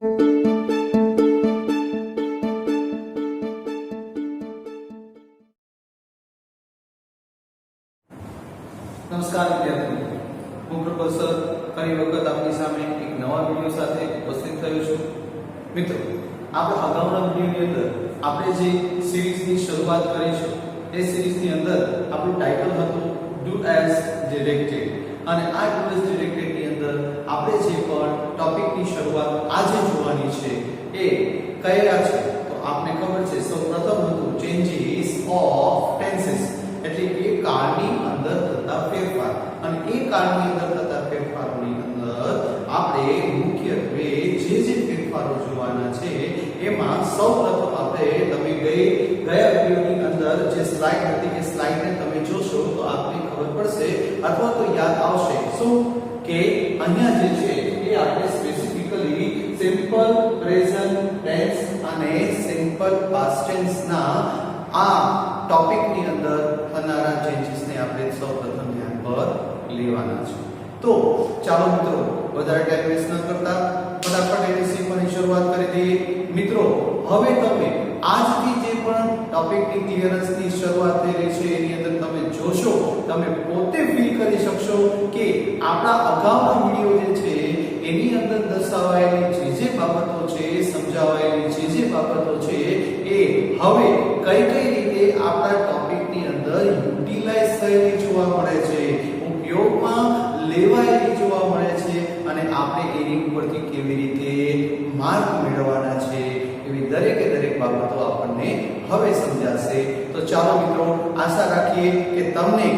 નમસ્કાર વિદ્યાર્થીઓ, હું પ્રોફેસર ફરી વખત આપની સામે એક નવા વિડિયો સાથે ઉપસ્થિત થયો છું. મિત્રો, આપણા અગાઉના વિડિયોની અંદર આપણે જે સિરીઝની શરૂઆત કરી છે એ સિરીઝની અંદર આપણું ટાઇટલ હતું ડુ એઝ ડિરેક્ટેડ, અને આ ડુ એઝ ડિરેક્ટેડની અંદર આપણે જે પણ ટોપિકની શરૂઆત આજે જોવાની છે એ કયા છે તો આપને ખબર છે સૌપ્રથમ હતું ચેન્જીસ ઓફ ટેન્સીસ, એટલે કે કાળની અંદર થતા ફેરફાર. અને એ કાળની અંદર થતા ફેરફારોની અંદર આપણે મુખ્યત્વે જે ફેરફારો જોવાના છે એમાં સૌપ્રથમ આપણે તમે ગયા વિડિયોની અંદર જે સ્લાઇડ હતી એ સ્લાઇડને તમે જોશો તો આપને ખબર પડશે અથવા તો યાદ આવશે શું કે અહીંયા જે છે એ આપણે સ્પેસિફિકલી સિમ્પલ પ્રેઝન્ટ ટેન્સ અને સિમ્પલ પાસ્ટ ટેન્સ ના આ ટોપિકની અંદર થનારા ચેન્જીસને આપણે સૌપ્રથમ ધ્યાન પર લેવાના છે. તો ચાલો મિત્રો, વધારે ટાઈમ વેસ્ટ ન કરતા ફટાફટ એની શીખવાની શરૂઆત કરી દઈએ. મિત્રો, હવે તમે આજથી જે પણ ટોપિકની ક્લિયરન્સની શરૂઆત થઈ રહી છે એની અંદર તમે જોશો, તમે પોતે ફીલ કરી શકશો કે આપણા અગાઉના વિડિયો જે છે એની અંદર દર્શાવાયેલી જે બાબતો છે, સમજાવાયેલી જે બાબતો છે એ હવે કઈ રીતે આપણા ટોપિકની અંદર યુટિલાઇઝ થયેલી જોવા મળે છે, ઉપયોગમાં લેવાયેલી જોવા મળે છે, અને આપણે એની ઉપરથી કેવી રીતે માર્ક મેળવવાના છે એવી દરેક બાબતો આપણને હવે સમજાશે. તો ચાલો મિત્રો, આશા રાખીએ કે તમને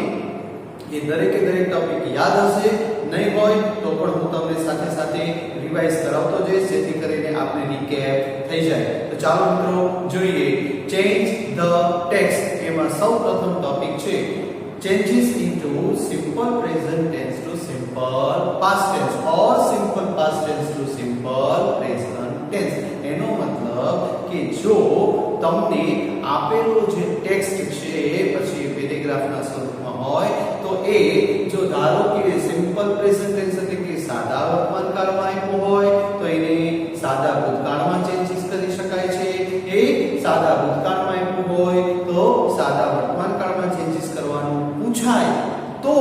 એ દરેક ટોપિક યાદ હશે. નહીં હોય તો પણ હું તમને સાથે સાથે રિવાઇઝ કરાવતો જઈશ જેથી કરીને આપણે રીકેપ થઈ જાય. તો ચાલો મિત્રો જોઈએ ચેન્જ ધ ટેક્સ્ટ. એમાં સૌપ્રથમ ટોપિક છે changes into simple present tense to simple past tense or simple past tense to simple present tense. એનો મતલબ કે જો તમને આપેલો જે ટેક્સ્ટ છે પછી પેરેગ્રાફના સ્વરૂપમાં હોય તો એ જો ધારો કે સિમ્પલ પ્રેઝન્ટ ટેન્સ એટલે કે સાદા વર્તમાન કાળમાં આપ્યો હોય તો એને સાદા ભૂતકાળમાં ચેન્જીસ કરી શકાય છે. એ સાદા ભૂતકાળમાં આપ્યું હોય તો સાદા વર્તમાન કાળમાં ચેન્જીસ કરવાનું પૂછાય તો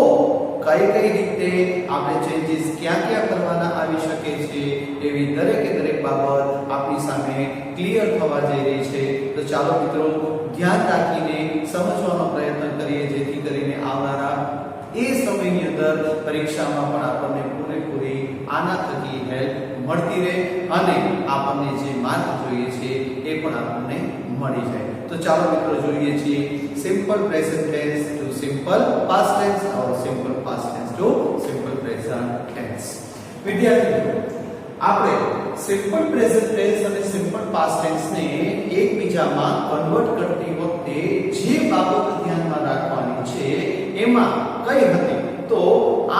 કઈ રીતે આપણે ચેન્જીસ ક્યાં કરવાના આવી શકે છે એવી દરેક બાબત આપણી સામે ક્લિયર થવા જઈ રહી છે. તો ચાલો મિત્રો, ધ્યાન રાખીને સમજવાનો પ્રયત્ન કરીએ જેથી કરીને આવનારા એ સમયની અંદર પરીક્ષામાં પણ આપણને પૂરેપૂરી આના થકી હેલ્પ મળતી રહે અને આપણને જે માર્ક જોઈએ છે એ પણ આપણને મળી જાય. તો ચાલો મિત્રો જોઈએ છીએ simple present tense to simple past tense or simple past tense to simple present tense. વિદ્યાર્થીઓ, આપણે સિમ્પલ પ્રેઝન્ટ ટેન્સ અને સિમ્પલ પાસ્ટ ટેન્સ ને એકબીજામાં કન્વર્ટ કરતી વખતે જે બાબત ધ્યાનમાં રાખવાની છે એમાં કઈ હતી તો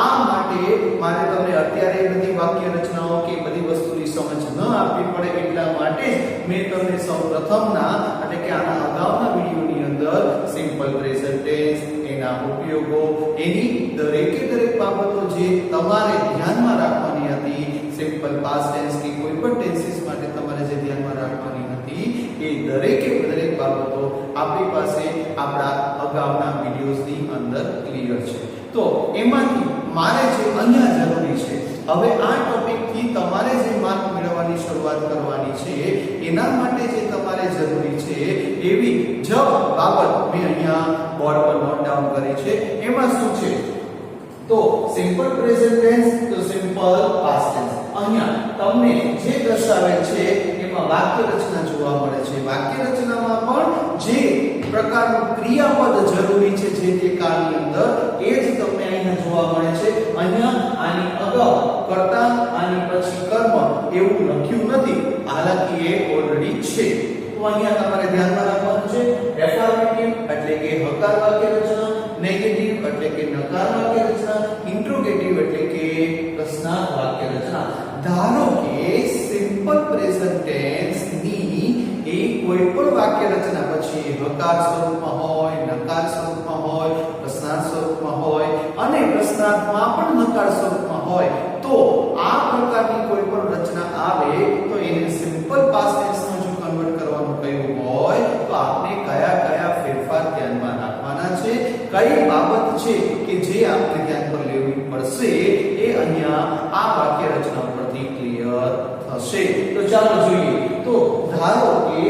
આ માટે મારે તમને અત્યારે બધી વાક્ય રચનાઓ કે બધી વસ્તુની સમજ ન આપવી પડે એટલા માટે મેં તમને સૌપ્રથમના એટલે કે આના અગાઉના વિડિયોની અંદર સિમ્પલ પ્રેઝન્ટ ટેન્સ, એના ઉપયોગો, એની દરેક બાબતો જે તમારે ધ્યાનમાં રાખવાની હતી, સિમ્પલ પાસ્ટ ટેન્સ કે કોઈ પણ ટેન્સીસ માટે તમારે જે ધ્યાનમાં રાખવાની હતી એ દરેક બાબતો આપણી પાસે આપણા અગાઉના વિડિયોઝની અંદર ક્લિયર છે. તો એમાંથી મારે જે અહીંયા જરૂરી છે, હવે આ ટોપિકથી તમારે જે માર્ક મેળવવાની શરૂઆત કરવાની છે એના માટે જે તમારે જરૂરી છે એવી જ બાબત મેં અહીંયા બોર્ડ પર નોટ ડાઉન કરી છે. એમાં શું છે તો સિમ્પલ પ્રેઝન્ટ ટેન્સ તો સિમ્પલ પાસ્ટ ટેન્સ. અહીંયા તમને જે દર્શાવેલ છે એમાં વાક્ય રચના જોવા મળે છે. વાક્ય રચનામાં પણ જે પ્રકારનું ક્રિયાપદ જરૂરી છે જે તે કાળની અંદર એ જ તમને અહીંયા જોવા મળે છે. અહીંયા આની અગાઉ કર્તા, આની પછી કર્મ એવું લખ્યું નથી, હાલાકી એ ઓલરેડી છે. તો અહીંયા તમારે ધ્યાનમાં રાખવાનું છે એફર્મેટિવ એટલે કે હકાર વાક્ય રચના, નેગેટિવ એટલે કે નકાર વાક્ય રચના, ઇન્ટ્રોગેટિવ એટલે કે પ્રશ્નાર્થ વાક્ય રચના. ધારો કે સિમ્પલ પ્રેઝન્ટ ટેન્સ ની એ કોઈ પણ વાક્ય રચના પછી હકાર સ્વરૂપમાં હોય, નકાર સ્વરૂપમાં હોય, પ્રશ્નાર્થ સ્વરૂપમાં હોય અને પ્રશ્નાર્થમાં પણ નકાર સ્વરૂપમાં હોય તો આ પ્રકારની કોઈ પણ રચના આવે તો એને કે જે આપણે ધ્યાન પર લેવી પડશે એ અહીંયા આ વાક્ય રચના પરથી ક્લિયર થશે. તો ચાલો જોઈએ. તો ધારો કે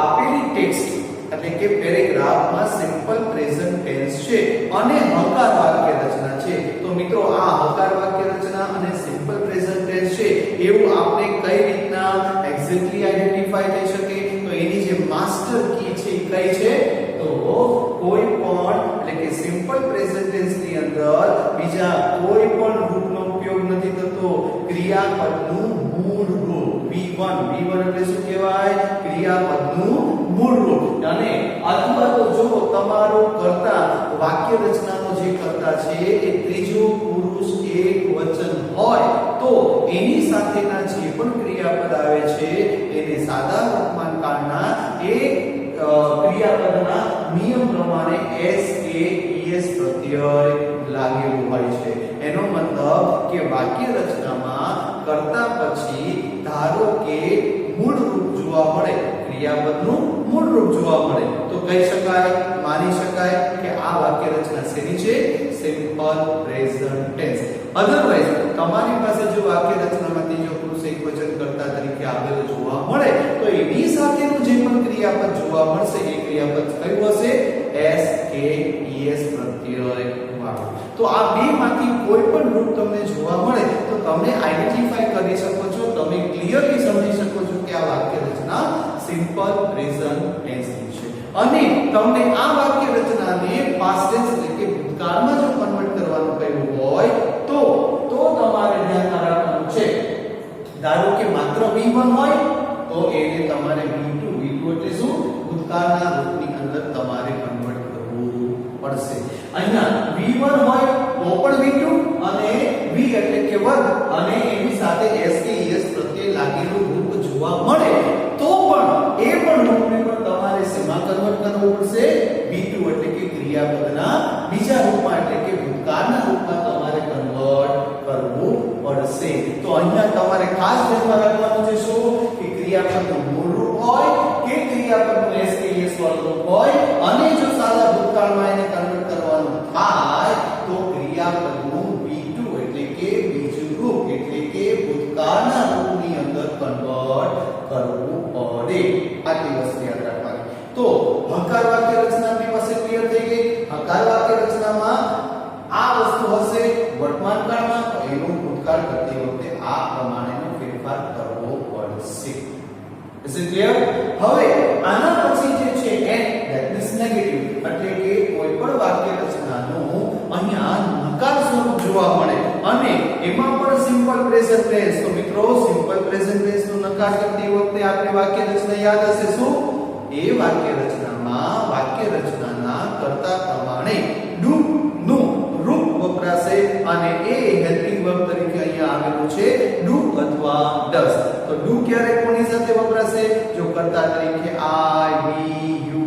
આપેલી ટેક્સ્ટ એટલે કે પેરેગ્રાફમાં સિમ્પલ પ્રેઝન્ટ ટેન્સ છે અને હકાર વાક્ય રચના છે. તો મિત્રો આ હકાર વાક્ય રચના અને સિમ્પલ પ્રેઝન્ટ ટેન્સ છે એવું આપણે કઈ રીતના એક્ઝેક્ટલી આઈડેન્ટિફાઈ થઈ શકે? તો એની જે માસ્ટર કી છે એ કઈ છે? તો કોઈ પણ એટલે કે સિમ્પલ પ્રેઝન્ટ ટેન્સ ની અંદર બીજા કોઈ પણ રૂપનો ઉપયોગ નથી થતો. ક્રિયાપદનું મૂળ રૂપ V1 એટલે શું કહેવાય? ક્રિયાપદનું મૂળ રૂપ. અને અથવા તો જો તમારો કર્તા વાક્ય રચનાનો જે કર્તા છે એ ત્રીજો પુરુષ એકવચન હોય તો એની સાથેના જે પણ ક્રિયાપદ આવે છે એને સાદા વર્તમાન કાળના એક ક્રિયાપદના નિયમ પ્રમાણે s કે es પ્રત્યય લાગેલું હોય છે. એનો મતલબ કે વાક્ય રચનામાં કર્તા પછી ધારો કે મૂળ રૂપ જોવા મળે, ક્રિયાપદનું મૂળ રૂપ જોવા મળે તો કહી શકાય, માની શકાય કે આ વાક્ય રચના શેની છે? Simple present tense. અધરવાઇઝ તમારી પાસે જો વાક્ય રચનામાં ત્રીજો પુરુષ એકવચન કર્તા તરીકે આવેલો જોવા મળે તો એની સાથેનું જે પણ ક્રિયાપદ જોવા મળશે એ ક્રિયાપદ કયું હશે? s કે es પ્રત્યય વાળું. તો આ બેમાંથી કોઈ પણ રૂપ તમને જોવા મળે તો તમે આઈડેન્ટિફાઈ કરી શકો છો, તમે ક્લિયરલી સમજી શકો છો કે આ વાક્ય રચના સિમ્પલ પ્રેઝન્ટ ટેન્સ ની છે. અને તમને આ વાક્ય રચનાને પાસ્ટ ટેન્સ એટલે કે ભૂતકાળમાં જો કન્વર્ટ કરવાનું કહ્યું હોય તો તમારે ધ્યાનમાં રાખવાનું છે. ધારો કે માત્ર V1 હોય તો એને તમારે V2 એટલે શું? ભૂતકાળના રૂપની અંદર તમારે કન્વર્ટ કરવું પડશે. અહીંયા V1 હોય તો પણ V2 અને V એટલે કે વર્ગ અને એની સાથે s કે es પ્રત્યય લાગેલું રૂપ જોવા મળે તો પણ એ પણ રૂપને પણ તમારે શેમાં કન્વર્ટ કરવું પડશે? V2 એટલે કે ક્રિયાપદના બીજા રૂપમાં એટલે કે ભૂતકાળના રૂપમાં તમારે કન્વર્ટ કરવું પડશે. તો અહીંયા તમારે ખાસ ધ્યાનમાં રાખવાનું છે શું? કે ક્રિયાપદનું મૂળ રૂપ હોય કે ક્રિયાપદનું s કે es વાળું રૂપ હોય અને જો સાદા ભૂતકાળમાં એને કન્વર્ટ કરવાનું થાય તો ક્રિયાપદનું V2 એટલે કે બીજું રૂપ એટલે કે ભૂતકાળના રૂપની અંદર કન્વર્ટ કરવું પડે. આટલી વસ્તુ યાદ રાખવાની. તો હકાર વાક્ય રચના આપણી પાસે ક્લિયર થઈ ગઈ. હકાર વાક્ય રચનામાં આ વસ્તુ હશે વર્તમાન કાળમાં તો એનો ભૂતકાળ કરતી વખતે આ પ્રમાણેનો ફેરફાર કરવો પડશે. Is it clear? હવે આના પછી જે છે n that means negative એટલે કે કોઈ પણ વાક્ય રચનાનું અહીંયા નકાર સ્વરૂપ જોવા મળે અને એમાં પણ સિમ્પલ પ્રેઝન્ટ ટેન્સ. તો મિત્રો સિમ્પલ પ્રેઝન્ટ ટેન્સ નો નકાર કરતી વખતે આપણે વાક્ય રચના યાદ હશે શું? એ વાક્ય રચનામાં વાક્ય રચનાના કર્તા પ્રમાણે ડુ નું રૂપ વપરાશે અને એ હેલ્પિંગ વર્બ તરીકે અહીંયા આવેલું છે ડુ અથવા ડઝ. તો ડુ ક્યારે કોની સાથે વપરાશે? જો કર્તા તરીકે I, we, you,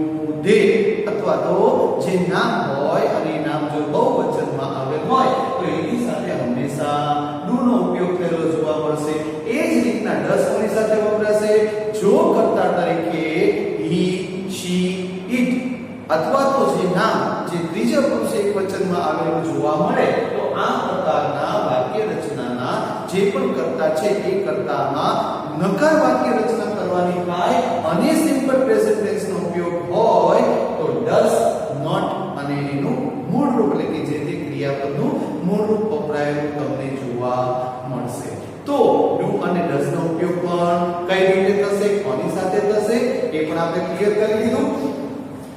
they અથવા તો જે નામ હોય અને એ નામ જો બહુવચનમાં આવેલ હોય તો એની સાથે હંમેશા ડુ નો ઉપયોગ થયેલો જોવા મળશે. એ જ રીતના ડઝ કોની સાથે વપરાશે? જો કર્તા તરીકે he, she, it અથવા તો જે નામ જે ત્રીજા પુરુષ એકવચનમાં આવેલું જોવા મળે તો આ પ્રકારના વાક્ય રચનાના જે પણ કર્તા છે એ કર્તામાં નકાર વાક્ય રચના કરવાની થાય અને સિમ્પલ પ્રેઝન્ટ ટેન્સ નો ઉપયોગ હોય તો ડઝ, નોટ અને એનું મૂળ રૂપ એટલે કે જે તે ક્રિયાપદનું મૂળ રૂપ વપરાયેલું તમને જોવા મળશે. તો ડુ અને ડઝ નો ઉપયોગ પણ કઈ રીતે થશે, કોની સાથે થશે એ પણ આપણે ક્લિયર કરી દીધું.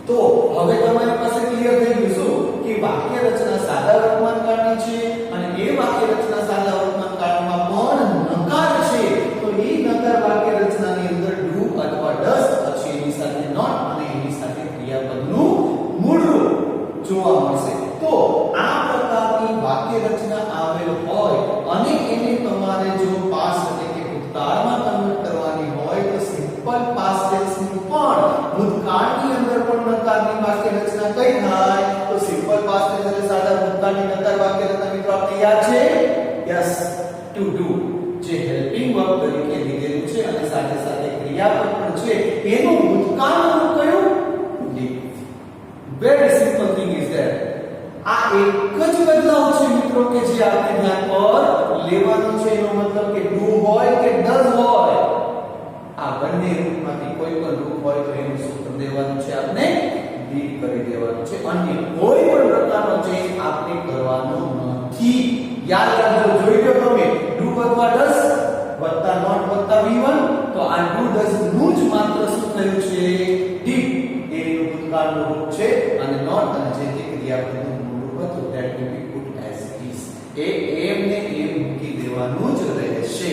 તો હવે તમારી પાસે ક્લિયર થઈ ગયું શું કે વાક્ય રચના સાદા વર્તમાન કાળની છે અને એ વાક્ય રચના સાદા વર્તમાન કાળમાં પણ નકાર છે. તો એ નકાર વાક્ય રચનાની અંદર ડુ અથવા ડઝ પછી એની સાથે નોટ અને એની સાથે ક્રિયાપદનું મૂળ રૂપ જોવા મળશે. તો આ પ્રકારની વાક્ય રચના આવેલ હોય અને એને તમારે જો પાસ્ટ એટલે કે ભૂતકાળમાં કન્વર્ટ કરવાની હોય તો સિમ્પલ પાસ્ટ ટેન્સ નું પણ ભૂતકાળની અંદર પણ નકારની વાક્ય રચના કઈ થાય? તો સિમ્પલ પાસ્ટ ટેન્સ એટલે સાદા ભૂતકાળની નકાર વાક્ય રચના મિત્રો આપણે યાદ છે? યસ, ટુ ડુ જે હેલ્પિંગ વર્બ તરીકે લીધેલું છે અને સાથે સાથે ક્રિયાપદ પણ છે એનું ભૂતકાળનું કયું? Leave. Very simple thing is that. આ એક જ બદલાવ છે મિત્રો કે જે આપણે ધ્યાન પર લેવાનો છે એનો મતલબ કે ડુ હોય કે ડઝ હોય આ બંને રૂપમાંથી કોઈ પણ રૂપ હોય તો એનું શું કરી દેવાનું છે આપણે ડીડ કરી દેવાનું છે અન્ય કોઈ પણ પ્રકારનો ચેન્જ આપણે કરવાનો નથી યાદ રાખજો જોઈ લો તમે ડુ અથવા ડઝ વત્તા નોટ વત્તા v1 તો આ ડુ ડઝ નું જ માત્ર શું થયું છે ડીડ એનું ભૂતકાળનું રૂપ છે અને નોટ અને જે તે ક્રિયાપદનું મૂળ રૂપ હતું that will be put as is એ એમ ને એમ મૂકી દેવાનું જ રહેશે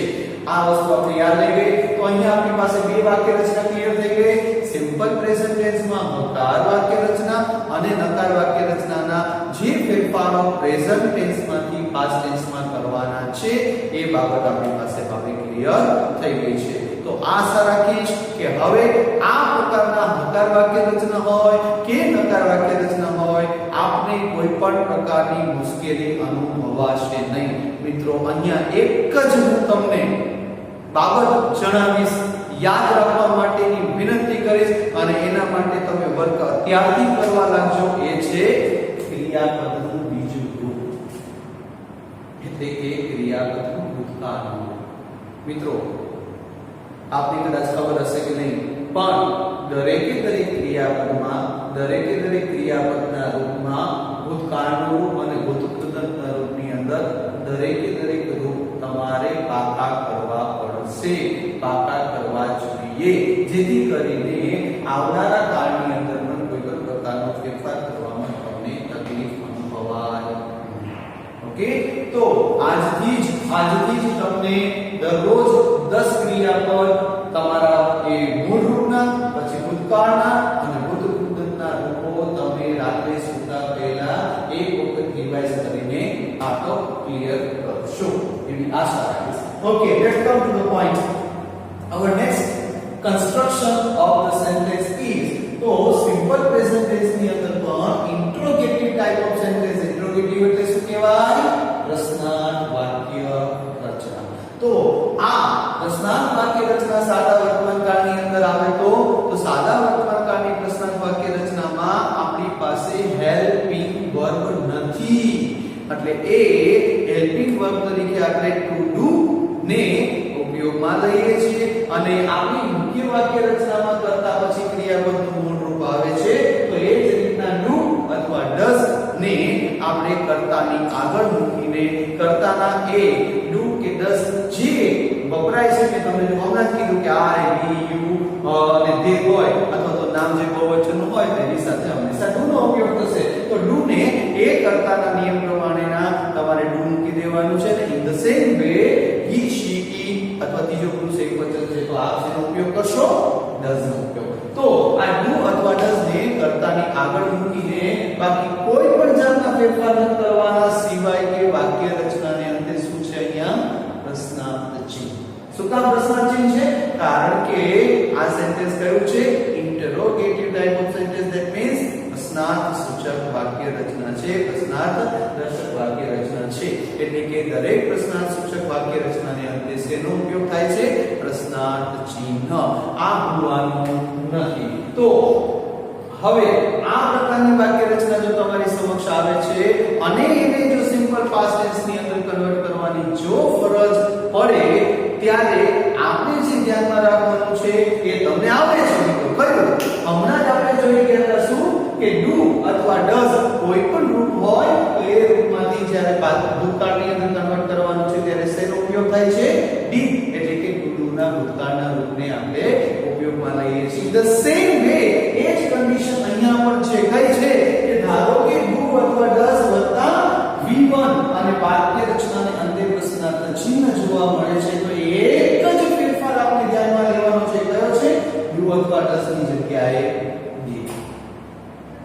આ વસ્તુ આપણે યાદ લઈ ગઈ તો અહીંયા આપણી પાસે બે વાક્ય રચના ક્લિયર થઈ ગઈ સિમ્પલ પ્રેઝન્ટ ટેન્સ માં હકાર વાક્ય રચના અને નકાર વાક્ય રચનાના જે ફેરફારો પ્રેઝન્ટ ટેન્સ માંથી પાસ્ટ ટેન્સ માં કરવાના છે એ બાબત આપણી પાસે હવે ક્લિયર થઈ ગઈ છે તો આશા રાખીશ કે હવે આ પ્રકારના હકાર વાક્ય રચના હોય કે નકાર વાક્ય રચના હોય આપને કોઈ પણ પ્રકારની મુશ્કેલી અનુભવાશે નહીં મિત્રો અહીંયા એક જ હું તમને બાબત જણાવીશ યાદ રાખવા માટેની વિનંતી કરીશ અને એના માટે તમે વર્ક અત્યારથી કરવા લાગજો એ છે ક્રિયાપદનું બીજું રૂપ એટલે કે ક્રિયાપદનું ભૂતકાળનું મિત્રો આપને કદાચ ખબર હશે કે નહીં પણ દરેકે દરેક ક્રિયાપદના રૂપમાં ભૂતકાળનું રૂપ અને ભૂતપૂર્વના રૂપની અંદર દરેકે દરેક રૂપ તમારે પાકા કરવા પડશે પાકા કરવા જોઈએ જેથી કરીને આવનારા કાળની અંદર પણ કોઈ પણ પ્રકારનો ફેરફાર કરવામાં તમને તકલીફ અનુભવાય ઓકે તો આજથી જ તમને દરરોજ 10 ક્રિયાપદ તમારા એ મૂળ રૂપના પછી ભૂતકાળના અને ભૂતપૂર્વના રૂપો તમે રાત્રે સૂતા પહેલા એક વખત રિવાઇઝ કરીને આ તો ક્લિયર કરશો એવી આશા રાખીશ okay let's come to the point our next construction of the sentence is તો સિમ્પલ પ્રેઝન્ટ ટેન્સ ની અંદર પણ interrogative type of sentence interrogative એટલે શું કહેવાય પ્રશ્નાર્થ વાક્ય રચના તો આ પ્રશ્નાર્થ વાક્ય રચના સાદા વર્તમાન કાળની અંદર આવે તો સાદા વર્તમાન કાળની પ્રશ્નાર્થ વાક્ય રચનામાં આપણી પાસે હેલ્પિંગ વર્બ નથી એટલે એ હેલ્પિંગ વર્બ તરીકે આપણે ટુ ડુ ને ઉપયોગમાં લઈએ છીએ અને આપણી મુખ્ય વાક્ય રચનામાં કરતા પછી ક્રિયાપદનું મૂળ રૂપ આવે છે તો એ જ રીતના ડુ અથવા ડઝ ને આપણે કર્તાની આગળ મૂકીને કર્તાના એ ડુ કે ડઝ જે વપરાય છે મેં તમને હમણાં જ કીધું કે આઈ બી યુ અને તે હોય અથવા તો નામ જે બહુવચનનું હોય તેની સાથે હંમેશા ડુ નો ઉપયોગ થશે તો ડુ ને એ કર્તાના નિયમ પ્રમાણેના તમારે ડુ મૂકી દેવાનું છે ને in the same way he she it અથવા ત્રીજો પુરુષ એકવચન છે તો આપ શેનો ઉપયોગ કરશો ડઝ નો ઉપયોગ તો આ ડુ અથવા ડઝ ને કર્તાની આગળ મૂકીને બાકી કોઈ પણ જાતના ફેરફાર ન કરવાના સિવાય કે વાક્ય રચનાને અંતે શું છે અહીંયા પ્રશ્નાર્થ ચિહ્ન શું કામ પ્રશ્નાર્થ ચિહ્ન છે કારણ કે આ સેન્ટેન્સ કયું છે interrogative type of sentence that means પ્રશ્નાર્થ સૂચક વાક્ય રચના છે પ્રશ્નાર્થ દર્શક વાક્ય રચના છે એટલે કે દરેક પ્રશ્નાર્થ સૂચક વાક્ય રચનાને અંતે શેનો ઉપયોગ થાય છે પ્રશ્નાર્થ ચિહ્ન આ ભૂલવાનું નથી તો હવે આ પ્રકારની વાક્ય રચના જો તમારી સમક્ષ આવે છે અને એને જો સિમ્પલ પાસ્ટ ટેન્સ ની અંદર કન્વર્ટ કરવાની જો ફરજ પડે ત્યારે આપણે જે ધ્યાનમાં રાખવાનું છે એ તમને આવડે છે મિત્રો કયું હમણાં જ આપણે જોઈ ગયા શું કે ડુ અથવા ડઝ કોઈ પણ રૂપ હોય તો એ રૂપમાંથી જ્યારે ભૂતકાળની અંદર કન્વર્ટ કરવાનું છે ત્યારે શેનો ઉપયોગ થાય છે ડી એટલે કે ડુના ભૂતકાળના રૂપને આપણે ઉપયોગમાં લઈએ છીએ ધ સેમ વે એ જ કન્ડિશન અહીંયા પણ છે કઈ છે કે ધારો કે ડુ અથવા ડઝ વત્તા v1 અને વાક્ય રચનાને અંતે પ્રશ્નાર્થ ચિહ્ન જોવા મળે છે તો એક જ ફેરફાર આપણે ધ્યાનમાં લેવાનો છે કયો છે ડુ અથવા ડઝ ની જગ્યાએ ડી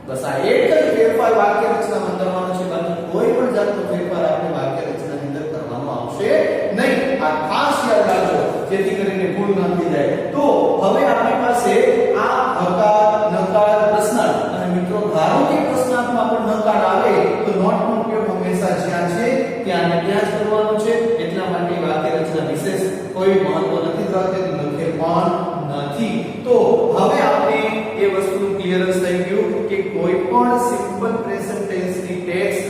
બસ આ એક જ ફેરફાર વાક્ય રચનામાં કરવાનો છે બાકી કોઈ પણ જાતનો ફેરફાર આપણે વાક્ય રચનાની અંદર કરવાનો આવશે નહીં આ ખાસ યાદ રાખજો જેથી કરીને ભૂલ ન થઈ જાય તો હવે આપણી પાસે આ હકાર નકાર પ્રશ્નાર્થ અને મિત્રો ધારો કે પ્રશ્નાર્થમાં પણ નકાર આવે તો નોટ નો ઉપયોગ હંમેશા જ્યાં છે ત્યાં ને ત્યાં જ કરવાનો છે એટલા માટે વાક્ય રચના વિશેષ કોઈ મહત્વ નથી ધરાવતી લખે પણ નથી તો હવે આપણે એ વસ્તુનું ક્લિયરન્સ થઈ ગયું કે કોઈ પણ સિમ્પલ પ્રેઝન્ટ ટેન્સ ની ટેક્સ્ટ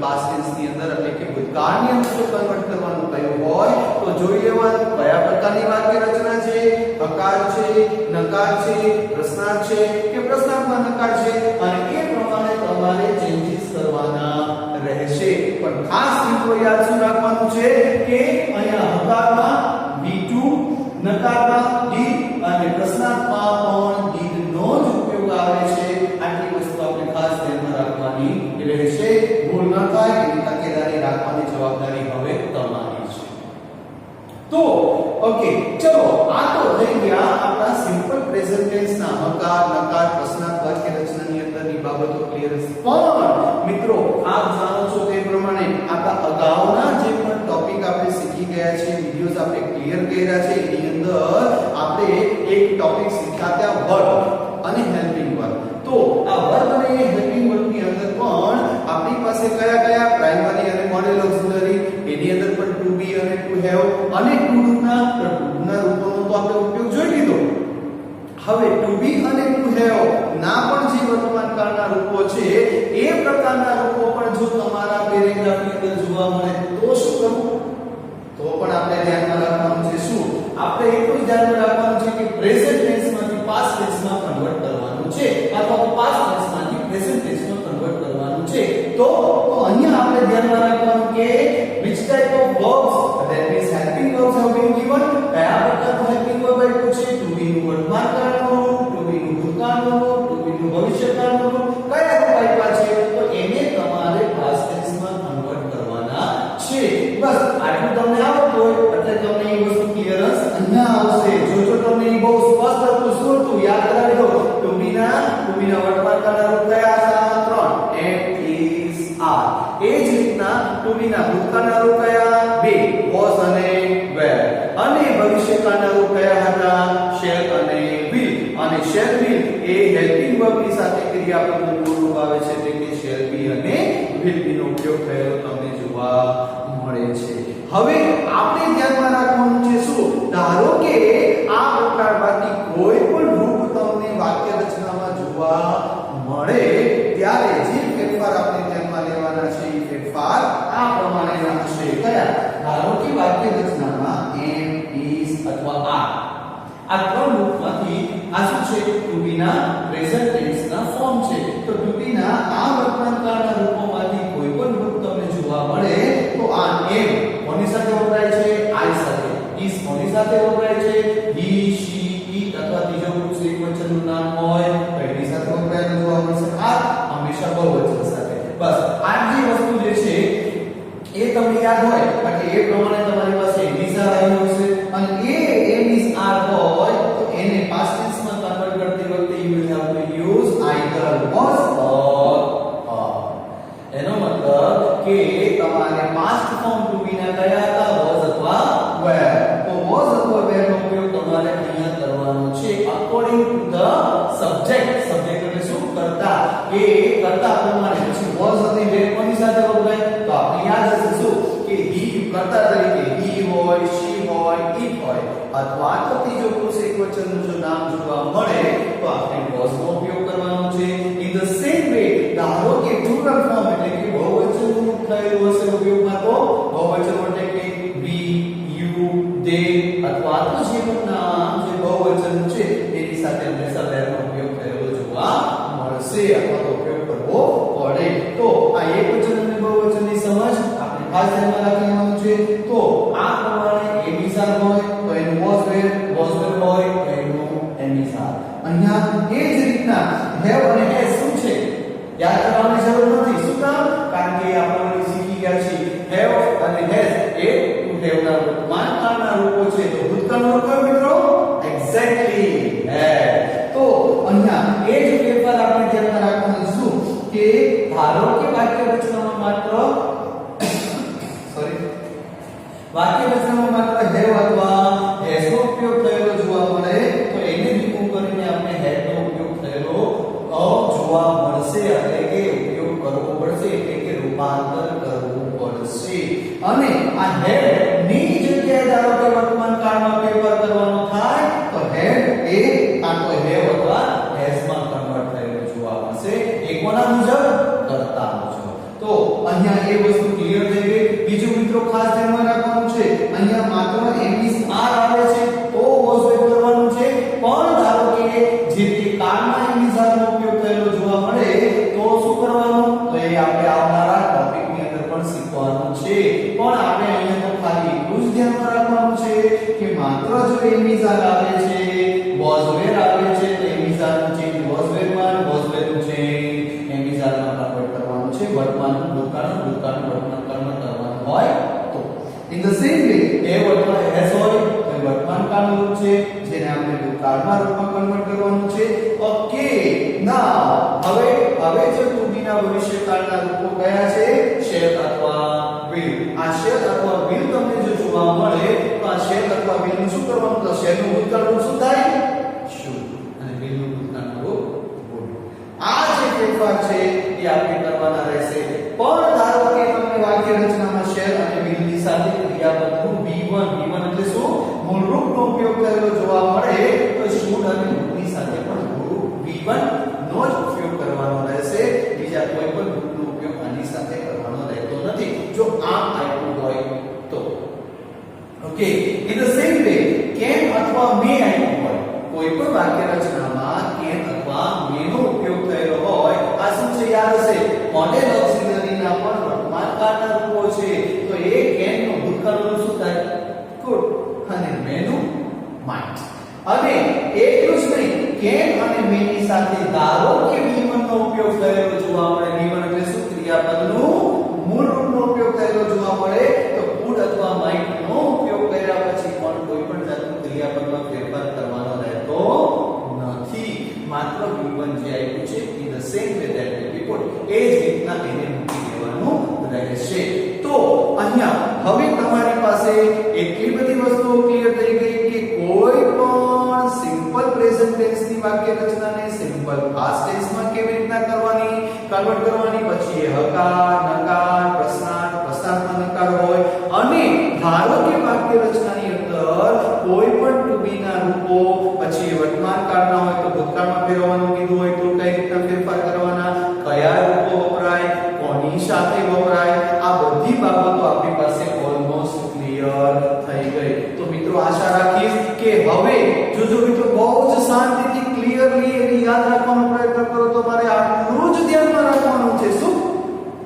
પાસ્ટ ટેન્સ ની અંદર એટલે કે ભૂતકાળની અંદર જો કન્વર્ટ કરવાનું કહ્યું હોય તો જોઈ લેવાનું કયા પ્રકારની વાક્ય રચના છે, હકાર છે, નકાર છે, પ્રશ્નાર્થ છે કે પ્રશ્નાર્થમાં નકાર છે અને એ પ્રમાણે તમારે ચેન્જીસ કરવાના રહેશે. પણ ખાસ મિત્રો યાદ શું રાખવાનું છે કે અહીંયા હકારમાં V2, નકારમાં did અને પ્રશ્નાર્થમાં પણ did નો જ ઉપયોગ આવે છે. આટલી વસ્તુ આપણે ખાસ ધ્યાનમાં રાખવાની રહેશે. ભૂલ ન થાય એની તકેદારી રાખવાની જવાબદારી હવે તમારી છે. તો ઓકે, ચલો આ તો થઈ ગયા આપણા સિમ્પલ પ્રેઝન્ટ ટેન્સ ના હકાર, નકાર, પ્રશ્નાર્થ વાક્ય રચનાની અંદરની બાબતો ક્લિયર છે. પણ મિત્રો આપ જાણો છો તે પ્રમાણે આપણા અગાઉના જે પણ ટોપિક આપણે શીખી ગયા છે, વિડિયોઝ આપણે ક્લિયર કર્યા છે, એની અંદર આપણે એક ટોપિક શીખ્યા હતા વર્બ અને હેલ્પિંગ વર્બ. તો આ વર્બ અને હેલ્પિંગ વર્બ ની અંદર પણ આપણી પાસે કયા કયા પ્રાઇમરી અને મોડેલ ઓક્સિલરી, એની અંદર પણ ટુ બી અને ટુ હેવ અને ટુ ડુ ના રૂપોનો તો આપણે ઉપયોગ જોઈ લીધો. હવે ટુ બી અને ટુ હેવ ના પણ જે વર્તમાન કાળના રૂપો છે એ પ્રકારના રૂપો પણ જો તમારા પેરેગ્રાફની અંદર જોવા મળે તો શું કરવું? તો પણ આપણે ધ્યાનમાં રાખવાનું છે શું? આપણે એટલું જ ધ્યાનમાં રાખવાનું છે કે પ્રેઝન્ટ ટેન્સ માંથી પાસ્ટ ટેન્સ માં કન્વર્ટ કરવાનું છે અથવા તો પાસ્ટ ટેન્સ માંથી પ્રેઝન્ટ ટેન્સ માં કન્વર્ટ કરવાનું છે. તો અહીંયા આપણે ધ્યાનમાં રાખવાનું કે which type of verbs, that means helping verbs have been given. કયા પ્રકારનું helping verb આપ્યું છે? to be નું વર્તમાન કાળનું રૂપ, to be નું ભૂતકાળનું રૂપ, to be નું ભવિષ્યકાળનું રૂપ, કયા રૂપ આપ્યા છે તો એને તમારે પાસ્ટ ટેન્સ માં કન્વર્ટ કરવાના છે. બસ આટલું તમને આવડતું હોય એટલે તમને એ વસ્તુ ક્લિયરન્સ અહીંયા આવશે. જો તમને એ બહુ સ્પષ્ટ હતું શું હતું યાદ કરાવી દો. to be ના વર્તમાન કાળના રૂપ કયા હતા? 3 am, is, are. એ જ રીતના to be ના ભૂતકાળના રૂપ કયા? 2 was અને were. અને ભવિષ્યકાળના રૂપ કયા હતા? shall અને will. અને shall will A helping verb ની સાથે ક્રિયાપદનું રૂપ આવે છે એટલે કે shall be અને will be નો ઉપયોગ થયેલો તમને જોવા મળે છે. હવે આપણે ધ્યાનમાં રાખવાનું છે શું? ધારો કે આ પ્રકારમાંથી કોઈ પણ રૂપ તમને વાક્ય રચનામાં જોવા મળે ત્યારે જે ફેરફાર આપણે ધ્યાનમાં લેવાના છે એ ફેરફાર આ પ્રમાણેના હશે. કયા? ધારો કે વાક્ય રચનામાં am, is અથવા are આ ત્રણ રૂપમાંથી આ શું છે? to be ના પ્રેઝન્ટ ટેન્સ ના ફોર્મ છે. તો to be ના આ વર્તમાન કાળના રૂપોમાંથી કોઈ પણ રૂપ તમને જોવા મળે તો આ am કોની સાથે વપરાય છે? I સાથે. is કોની સાથે વપરાય છે? he, she, it અથવા ત્રીજો પુરુષ એકવચનનું નામ હોય તો એની સાથે વપરાયેલું જોવા મળશે. આ હંમેશા બહુવચન સાથે. બસ આ જે વસ્તુ જે છે એ તમને યાદ હોય એટલે એ પ્રમાણે તમારી પાસે is are આવ્યું હશે અને એ am, is, are હોય તો એને પાસ્ટ ટેન્સ માં કન્વર્ટ કરતી વખતે you will have to use either was or are. એનો મતલબ કે તમારે પાસ્ટ ફોર્મ ટુ બી ના કયા હતા? was અથવા were. તો was અથવા were નો ઉપયોગ તમારે અહીંયા કરવાનો છે according to the subject. Subject એટલે શું? કર્તા. એ કર્તા પ્રમાણે પછી was અને were કોની સાથે વપરાય તો આપણે યાદ હશે શું કે he કર્તા તરીકે he હોય, she હોય, it હોય અથવા તો ત્રીજો પુરુષ એકવચનનું જો નામ જોવા મળે તો આપણે was નો ઉપયોગ કરવાનો છે. ઇન ધ સેમ વે ધારો કે પ્લુરલ ફોર્મ એટલે કે બહુવચનનું થયેલું હશે ઉપયોગમાં તો બહુવચન એટલે કે we, you, they અથવા તો જે પણ નામ જે બહુવચન છે એની સાથે હંમેશા were નો ઉપયોગ થયેલો જોવા મળશે અથવા તો ઉપયોગ કરવો પડે. તો આ એકવચન અને બહુવચનની સમજ આપણે ખાસ ધ્યાનમાં રાખવાનું છે. તો આ પ્રમાણે am, is, are હોય તો એનું was were હોય તો એનું am, is, are. અહીંયા એ જ રીતના have અને has શું છે યાદ કરવાની જરૂર નથી. શું કામ? કારણ કે આપણે શીખી ગયા છીએ have અને has એ to have ના વર્તમાન કાળના રૂપો છે. તો ભૂતકાળનો રૂપ કયો મિત્રો? Exactly have. તો અહીંયા એ જ ફેરફાર આપણે ધ્યાનમાં રાખવાનું શું કે ધારો કે વાક્ય રચનામાં માત્ર વાક્ય રચનામાં માત્ર have અથવા has નો ઉપયોગ થયેલો જોવા મળે તો એને રિમૂવ કરીને આપણે have નો ઉપયોગ થયેલો જોવા મળશે એટલે કે ઉપયોગ કરવો પડશે એટલે કે રૂપાંતર કરવું પડશે. અને આ have ની જગ્યાએ ધારો કે વર્તમાન કાળમાં ફેરફાર કરવાનો થાય તો have એ કાં તો have અથવા has માં કન્વર્ટ થયેલો જોવા મળશે. એ કોના મુજબ? કર્તા મુજબ. તો અહીંયા એ કે માત્ર જો એમિઝાર આવે છે, વોઝવેર આવે છે તો એમિઝારનું ચેન્જ વોઝવેરમાં, વોઝવેરનું ચેન્જ એમિઝારમાં કન્વર્ટ કરવાનું છે. વર્તમાનનું ભૂતકાળનું, ભૂતકાળનું વર્તમાન કાળમાં કરવાનું હોય તો ઇન ધ સેમ વે એ વર્તમાન એસ હોય તો એ વર્તમાન કાળનું રૂપ છે જેને આપણે ભૂતકાળમાં રૂપમાં કન્વર્ટ કરવાનું છે. ઓકે નાઉ હવે જે ટુ બી ના ભવિષ્યકાળના રૂપો કયા છે? શેલ અથવા વિલ. આ શેલ અથવા વિલ તમને જો જોવા મળે તો આ શેલ અથવા વિલ નું શું કરવાનું? તો શેલ નું ભૂતકાળનું રૂપ શું થાય? શુડ, અને વિલ નું ભૂતકાળનું રૂપ વુડ. આ જે ફેરફાર છે એ આપણે કરવાના રહેશે. પણ ધારો કે તમને વાક્ય રચનામાં શેલ અને વિલ ની સાથે ક્રિયાપદનું V1 એટલે શું? મૂળ રૂપનો ઉપયોગ થયેલો જોવા મળે તો શુડ અને વુડ ની સાથે પણ V1 નો જ ઉપયોગ કરવાનો રહેશે. બીજા કોઈ પણ રૂપનો ઉપયોગ આની સાથે કરવાનો રહેતો નથી જો આમ આપ્યું હોય તો. Okay in the same way can અથવા મે આપ્યું હોય, કોઈ પણ વાક્ય રચનામાં કેન અથવા મે નો ઉપયોગ થયેલો હોય, આ શું છે? યાદ હશે મોડેલ ઓક્સિલરી ના પણ વર્તમાન કાળના રૂપો છે. તો એ કેન નો ભૂતકાળનું શું થાય? ગુડ, અને મે નું માઇટ. અને એટલું જ નહીં, કેન અને મે ની સાથે ધારો કે V1 નો ઉપયોગ થયેલો જોવા મળે. V1 એટલે શું? ક્રિયાપદનું મૂળ રૂપનો ઉપયોગ થયેલો જોવા મળે તો would અથવા might નો ઉપયોગ કર્યા પછી પણ કોઈ પણ જાતનું ક્રિયાપદમાં ફેરફાર કરવાનો રહેતો નથી. માત્ર V1 જે આપ્યું છે in the same way that we put એ જ રીતના એને મૂકી દેવાનું રહેશે. તો અહીંયા હવે તમારી પાસે એટલી બધી વસ્તુઓ ક્લિયર થઈ ગઈ કે કોઈ પણ સિમ્પલ પ્રેઝન્ટ ટેન્સ ની વાક્ય રચનાને સિમ્પલ પાસ્ટ ટેન્સ માં કેવી રીતના કરવાની, કન્વર્ટ કરવાની. પછી એ હકાર, નકાર, પ્રશ્નાર્થ, પ્રશ્નાર્થમાં નકાર હોય અને ધારો કે વાક્ય રચનાની અંદર કોઈ પણ ટુ બી ના રૂપો પછી વર્તમાન કાળના હોય તો ભૂતકાળમાં ફેરવવાનું કીધું હોય તો કઈ રીતના ફેરફાર કરવાના, કયા રૂપો વપરાય, કોની સાથે વપરાય, આ બધી બાબતો આપણી પાસે ઓલમોસ્ટ ક્લિયર થઈ ગઈ. તો મિત્રો આશા રાખીશ કે હવે જો મિત્રો બહુ જ શાંતિથી ક્લિયરલી એની યાદ રાખવાનો પ્રયત્ન કરો તો મારે આટલું જ ધ્યાનમાં રાખવાનું છે. શું?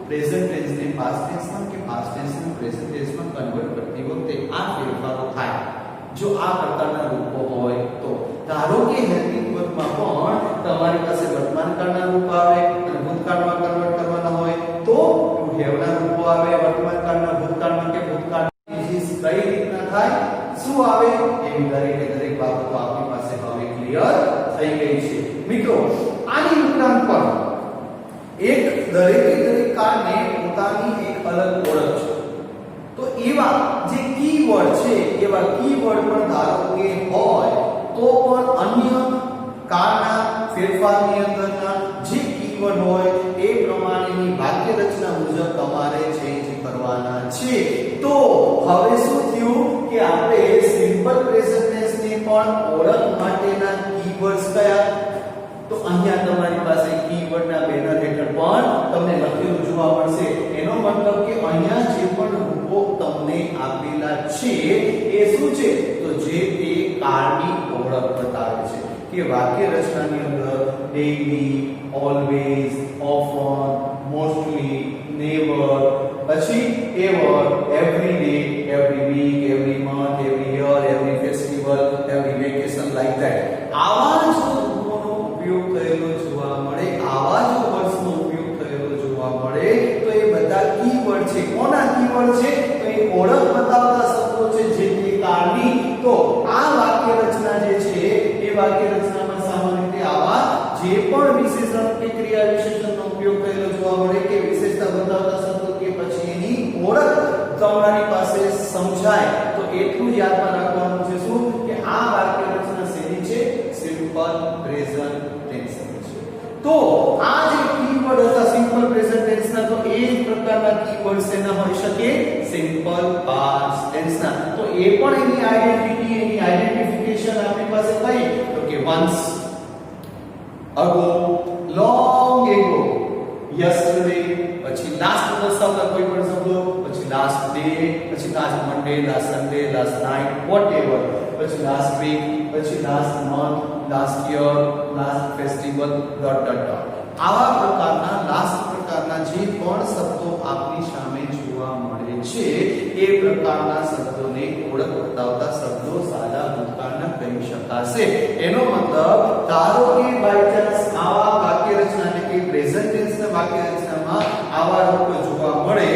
પ્રેઝન્ટ ટેન્સ ને પાસ્ટ ટેન્સ માં કે પાસ્ટ ટેન્સ ને પ્રેઝન્ટ ટેન્સ માં કન્વર્ટ કરતી વખતે આ ફેરફારો થાય જો આ પ્રકારના રૂપો હોય તો. ધારો કે હેલ્પિંગ વર્બમાં પણ તમારી પાસે વર્તમાન કાળના રૂપ આવે અને ભૂતકાળમાં કન્વર્ટ કરવાના હોય તો ટુ હેવ ના રૂપો આવે વર્તમાન કાળના ભૂતકાળમાં કે ભૂતકાળમાં કઈ રીતના થાય, શું આવે, એવી દરેક બાબતો આપણી પાસે હવે ક્લિયર થઈ ગઈ છે. મિત્રો આની ઉપરાંત પણ દરેક કાળને પોતાની એક અલગ ઓળખ છે. તો એવા જે કીવર્ડ છે એવા કીવર્ડ પણ ધારો કે હોય તો પણ અન્ય કાળના ફેરફારની અંદરના જે કીવર્ડ હોય એ પ્રમાણેની વાક્ય રચના મુજબ તમારે ચેન્જ કરવાના છે. તો હવે શું થયું કે આપણે સિમ્પલ પ્રેઝન્ટ ટેન્સ ને પણ ઓળખ માટેના કીવર્ડ્સ કયા? તો અહીંયા તમારી પાસે કીવર્ડના બેનર હેઠળ પણ તમને લખેલું જોવા મળશે. એનો મતલબ કે અહીંયા જે પણ રૂપો તમને આપેલા છે એ શું છે? તો જે તે કાળની ઓળખ બતાવે છે કે વાક્ય રચનાની અંદર daily, always, often, mostly, never, પછી ever, every day, every week, every month, every year, every festival, every vacation, like that આવા જ ઉપયોગ થયેલો જોવા મળે, આવા જ વર્ડ્સનો ઉપયોગ થયેલો જોવા મળે તો એ બધા કીવર્ડ છે. કોના કીવર્ડ છે? તો એ ઓળખ બતાવતા શબ્દો છે જે તે કાળની. તો આ વાક્ય રચના જે છે એ વાક્ય રચનામાં સામાન્ય રીતે આવા જે પણ વિશેષણ કે ક્રિયા વિશેષણનો ઉપયોગ થયેલો જોવા મળે કે વિશેષતા બતાવતા શબ્દો કે પછી એની ઓળખ તમારી પાસે સમજાય તો એટલું જ યાદમાં રાખવાનું છે. શું કે આ વાક્ય રચના શેની છે? સિમ્પલ પ્રેઝન્ટ ટેન્સ છે. તો આ જે કીવર્ડ હતા સિમ્પલ પ્રેઝન્ટ ટેન્સ ના તો એ જ પ્રકારના કીવર્ડ્સ એના હોઈ શકે સિમ્પલ પાસ્ટ ટેન્સ ના. તો એ પણ એની આઈડેન્ટિફિકેશન આપણી પાસે કઈ? તો કે once, ago, long ago, yesterday, પછી લાસ્ટ દર્શાવતા કોઈ પણ શબ્દો, પછી લાસ્ટ ડે, પછી last Monday, last Sunday, last night, whatever, પછી લાસ્ટ વીક, પછી last month, last year, last festival, dot dot dot. આવા પ્રકારના લાસ્ટ પ્રકારના જે પણ શબ્દો આપની સામે જોવા મળે છે એ પ્રકારના શબ્દોને ઓળખ બતાવતા શબ્દો સાદા ભૂતકાળના કહી શકાશે. એનો મતલબ ધારો કે બાય ચાન્સ આવા વાક્ય રચના એટલે કે પ્રેઝન્ટ ટેન્સ ના વાક્ય રચનામાં આવા રૂપો જોવા મળે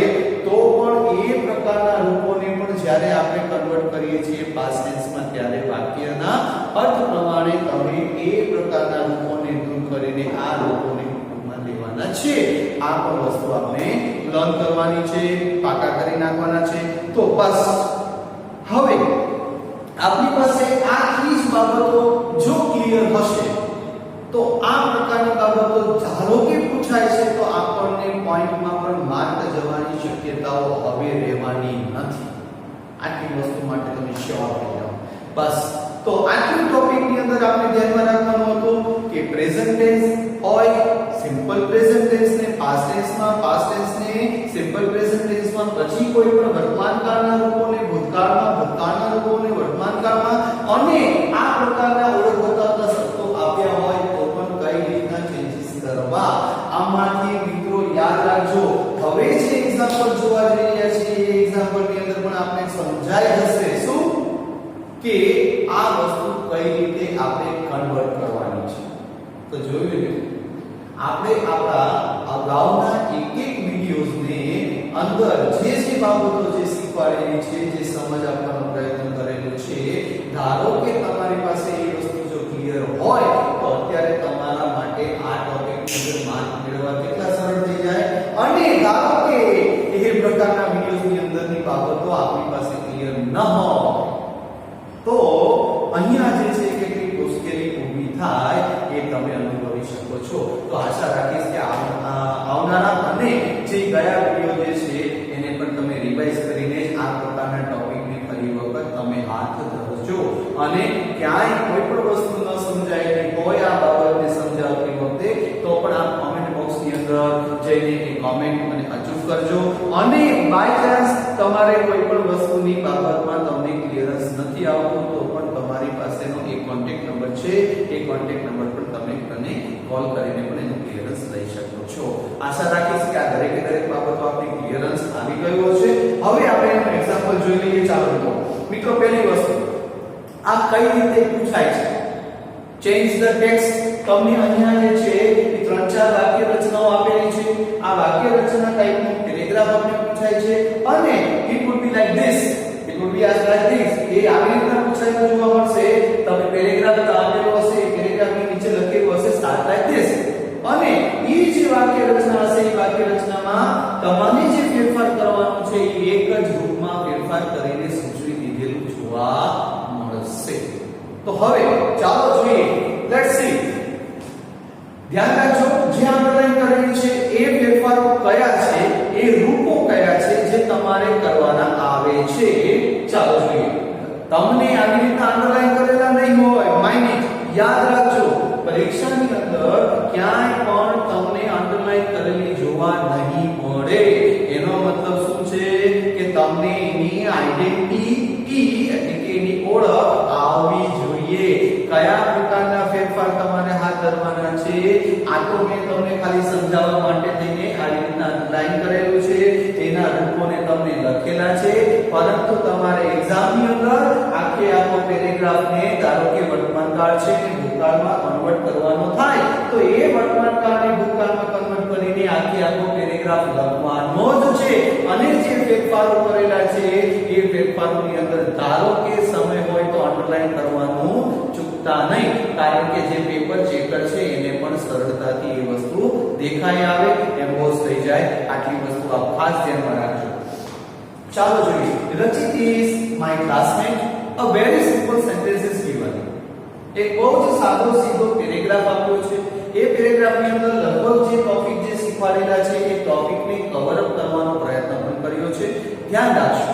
તો પણ એ પ્રકારના રૂપોને પણ જ્યારે આપણે કન્વર્ટ કરીએ છીએ પાસ્ટ ટેન્સમાં ત્યારે વાક્યના અર્થ પ્રમાણે તમે એ પ્રકારના રૂપોને દૂર કરીને આ રૂપોને ઉપયોગમાં લેવાના છે. આ પણ વસ્તુ આપણે લર્ન કરવાની છે, પાકા કરી નાખવાના છે. તો બસ હવે આપણી પાસે આ 30 બાબતો જો ક્લિયર હશે તો આ પ્રકારની બાબતો ધારો કે પૂછાય છે તો આપણને પોઈન્ટમાં પણ માર્ક જવાની શક્યતાઓ હવે રહેવાની નથી. આટલી વસ્તુ માટે તમે શ્યોર થઈ જાઓ. બસ તો આટલું ટોપિક ની અંદર આપણે ધ્યાનમાં રાખવાનું હતું કે પ્રેઝન્ટ ટેન્સ હોય સિમ્પલ પ્રેઝન્ટ ટેન્સ ને પાસ્ટ ટેન્સ ને સિમ્પલ પ્રેઝન્ટ ટેન્સ માં પછી કોઈ પણ વર્તમાન કાળના રૂપોને ભૂતકાળના રૂપોને વર્તમાન કાળમાં અને આ પ્રકારના ઓળખ બતાવતા શબ્દો આપ્યા હોય તો પણ કઈ રીતના ચેન્જીસ કરવા. આમાંથી મિત્રો યાદ રાખજો હવે જે એક્ઝામ્પલ જોવા જઈ રહ્યા છીએ એ એક્ઝામ્પલ ની અંદર પણ આપણે સમજાય હશે શું કે આ વસ્તુ કઈ રીતે આપણે કન્વર્ટ કરવાની છે. તો જોયું ને આપણે આપણા અગાઉના એક વિડિયોઝ ને અંદર જે બાબતો જે શીખવાડેલી છે જે સમજ આપવાનો પ્રયત્ન કરેલો છે ધારો કે તમારી પાસે એ વસ્તુ જો ક્લિયર હોય તો અત્યારે તમારા માટે આ ટોપિક ની માર્ક મેળવવા કેટલા સરળ થઈ જાય. અને ધારો કે એ પ્રકારના વિડિયોઝ ની અંદરની બાબતો આપણી પાસે ક્લિયર ન હોય તો અહીંયા જે છે કેટલીક મુશ્કેલી ઊભી થાય એ તમે અનુભવી શકો છો. તો આશા રાખીશ કે આવનારા અને જે ગયા વિડિયો જે છે એને પણ તમે રિવાઇઝ કરીને આ પ્રકારના ટોપિકને ફરી વખત તમે હાથ ધરજો. અને ક્યાંય કોઈ પણ વસ્તુ ન સમજાયેલી હોય આ બાબતને સમજાવતી વખતે તો પણ આ કોમેન્ટ બોક્સ ની અંદર જઈને એ કોમેન્ટ મને અચૂક કરજો. અને બાય ચાન્સ તમારે કોઈ પણ વસ્તુની બાબતમાં તમને ક્લિયરન્સ નથી આવતું તો પણ તમારી પાસેનો એક કોન્ટેક્ટ નંબર છે એ કોન્ટેક્ટ નંબર પર તમે મને કોલ કરીને પણ એનું ક્લિયરન્સ લઈ શકો છો. આશા રાખીશ કે આ દરેકે દરેક બાબતો આપની ક્લિયરન્સ આવી ગયો છે. હવે આપણે એનું એક્ઝામ્પલ જોઈ લઈએ. ચાલો મિત્રો પહેલી વસ્તુ આ કઈ રીતે પૂછાય છે ચેન્જ ધ ટેક્સ્ટ. તમને અહીંયા જે છે એ 3-4 વાક્ય રચનાઓ આપેલી છે. આ વાક્ય રચના ટાઈપનો પેરેગ્રાફ આપણે પૂછાય છે અને it would be like this, it would be as like this. એ આવી રીતના પૂછાયેલું જોવા મળશે. તમે પેરેગ્રાફ આપેલો હશે, પેરેગ્રાફની નીચે લખેલું હશે start like this. અને એ જે વાક્ય રચના હશે એ વાક્ય રચનામાં તમારે જે ફેરફાર કરવાનો છે એ એક જ રૂપમાં ફેરફાર કરીને સૂચવી દીધેલું જોવા મળશે. તો હવે ચાલો જોઈએ. Let's see. ધ્યાન રાખજો જે અંડરલાઈન કરેલી છે એ ફેરફારો કયા છે, એ રૂપો કયા છે જે તમારે કરવાના આવે છે. ચાલો જોઈએ. તમને આવી રીતના અંડરલાઈન કરેલા નહીં હોય, માઇન્ડ ઇટ, યાદ રાખજો. પરીક્ષાની અંદર ક્યાંય પણ તમને અંડરલાઈન કરેલી જોવા નહીં મળે. એનો મતલબ શું છે કે તમને એની આઈડેન્ટિટી એટલે કે એની ઓળખ આવવી જોઈએ. કયા પ્રકારના ફેરફાર તમારે હાથ ધરવાના છે આ તો મેં તમને ખાલી સમજાવવા માટે થઈને આ રીતના અંડરલાઈન કરેલું છે. એના રૂપોને તમને લખેલા છે. પરંતુ તમારે એક્ઝામની અંદર આખો પેરેગ્રાફને ધારો કે વર્તમાન કાળ છે કે ભૂતકાળમાં કન્વર્ટ કરવાનો થાય તો એ વર્તમાન કાળને ભૂતકાળમાં કન્વર્ટ કરીને આખો પેરેગ્રાફ લખવાનો જ છે. અને જે ફેરફારો કરેલા છે એ ફેરફારોની અંદર ધારો કે સમય હોય તો અંડરલાઈન કરવાનું ચૂકતા નહીં. કારણ કે જે પેપર ચેકર છે એને પણ સરળતાથી એ વસ્તુ દેખાઈ આવે, એમ્બોસ થઈ જાય. આટલી વસ્તુ આપ ખાસ ધ્યાનમાં રાખજો. ચાલો જોઈએ. રચિત is my classmate. A very simple sentence is given. એક બહુ જ સાદો સીધો પેરેગ્રાફ આપ્યો છે. એ પેરેગ્રાફની અંદર લગભગ જે ટોપિક જે શીખવાડેલા છે એ ટોપિકને કવર અપ કરવાનો પ્રયત્ન પણ કર્યો છે. ધ્યાન રાખજો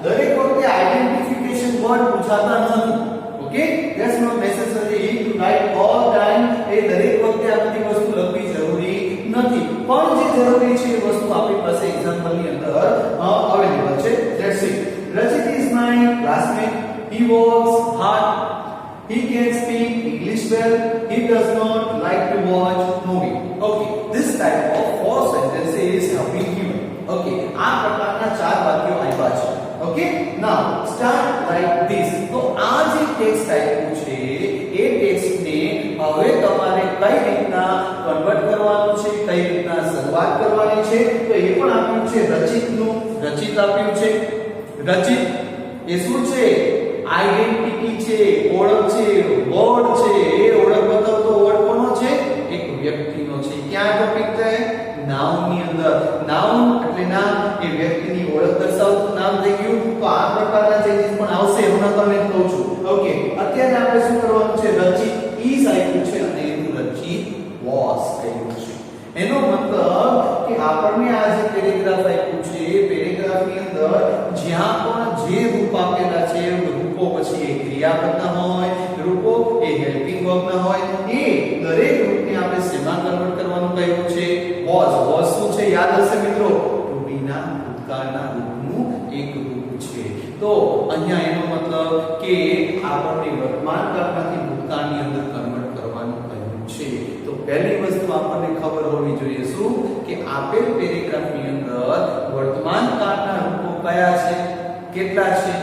દરેક વખતે આઈડેન્ટિફિકેશન વર્ડ પૂછાતા નથી. Okay, that's not necessary to write all time. એ દરેક વખતે આ બધી વસ્તુ લખવી જરૂરી નથી. પણ જે જરૂરી છે એ વસ્તુ આપણી પાસે એક્ઝામ્પલની અંદર અવેલેબલ છે. Let's see. Rajit is my classmate. He works hard. He can speak English well. He does not like to watch movie. Okay, this type of 4 sentences have been given. Okay, આ પ્રકારના 4 વાક્યો આપ્યા છે. Okay, now start like this. તો આ જે text આપ્યું છે એ ટેક્સ્ટને હવે તમારે કઈ રીતના કન્વર્ટ કરવાનું છે, કઈ રીતના શરૂઆત કરવાની છે, તો એ પણ આપ્યું છે રચિતનું. રચિત આપ્યું છે. રચિત એ શું છે? આઈડેન્ટિટી છે, ઓળખ છે, વર્ડ છે. એ ઓળખ બતાવતો વર્ડ કોનો છે? એક વ્યક્તિનો છે. ક્યાં ટોપિક છે? નાઉન ની અંદર. નાઉન એટલે નામ, એ વ્યક્તિની ઓળખ દર્શાવતું નામ થઈ ગયું. તો આ પ્રકારના ચેન્જીસ પણ આવશે, હમણાં તમને કહું છું. ઓકે, અત્યારે આપણે શું કરવાનું છે? રચિત ઇઝ આપ્યું છે અને એનું રચિત વોઝ કહ્યું છે. એનો મતલબ કે આપણને આ જે પેરેગ્રાફ આપ્યું છે એ પેરેગ્રાફની અંદર જ્યાં પણ જે રૂપ આપેલા છે, રૂપો પછી એ ક્રિયાપદના હોય, રૂપો એ હેલ્પિંગ વર્બના હોય, એ દરેક રૂપને આપણે શેમાં કન્વર્ટ કરવાનું કહ્યું છે? વોઝ. વોઝ શું છે? યાદ હશે મિત્રો, ટુ બી ના ભૂતકાળના રૂપનું એક રૂપ છે. તો અહીંયા એનો મતલબ કે આપણને વર્તમાન કાળમાંથી ભૂતકાળની અંદર કન્વર્ટ કરવાનું કહ્યું છે. તો પહેલી વસ્તુ આપણને ખબર હોવી જોઈએ શું? કે આપેલ પેરેગ્રાફની અંદર વર્તમાન કાળના રૂપો કયા છે, કેટલા છે,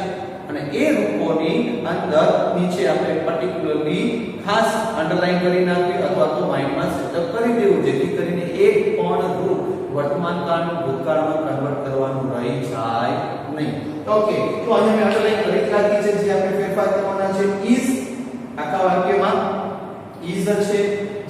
અને એ રૂપોની અંદર નીચે આપણે પર્ટિક્યુલરલી ખાસ અંડરલાઈન કરી નાખવી અથવા તો માઇન્ડમાં સેટઅપ કરી દેવું, જેથી કરીને એક પણ રૂપ વર્તમાન કાળનું ભૂતકાળમાં કન્વર્ટ કરવાનું રહી જાય નહીં. ઓકે, તો અહીંયા મેં અંડરલાઈન કરી રાખી છે. જે આપણે ફેરફાર કરવાના છે ઇઝ, આખા વાક્યમાં ઇઝ છે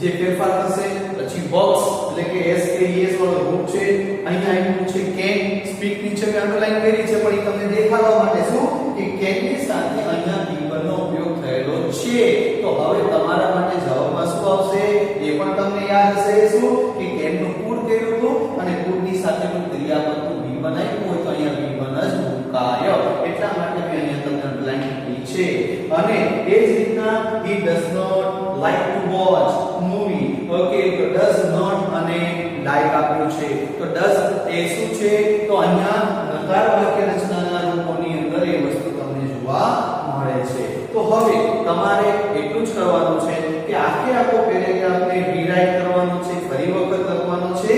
જે ફેરફાર થશે. પછી વર્ક્સ એટલે કે એસ કે એસ વાળો રૂપ છે. અહીંયા આવ્યું છે કેન. સ્પીક નીચે મેં અંડરલાઈન કરી છે પણ એ તમને દેખાડવા માટે શું કે કેન ની સાથે અહીંયા બી1 નો ઉપયોગ થયેલો છે. તો હવે તમારા માટે જવાબમાં શું આવશે એ પણ તમને યાદ હશે. શું કે કેન નું કુડ કર્યું હતું અને કુડ ની સાથેનું ક્રિયાપદનું બી1 આવ્યું હોય તો અહીંયા બી1 જ મુકાય. એટલા માટે મેં અહીંયા તમને અંડરલાઈન કરી છે. અને એ જ રીતના he does not like to watch movie. Okay, તો does not અને like આપ્યું છે. તો does એ શું છે? તો અહીંયા નકાર વાક્ય રચનાના રૂપોની અંદર એ વસ્તુ તમને જોવા મળે છે. તો હવે તમારે એટલું જ કરવાનું છે કે આખો પેરેગ્રાફને રીરાઇટ કરવાનો છે, ફરી વખત લખવાનો છે,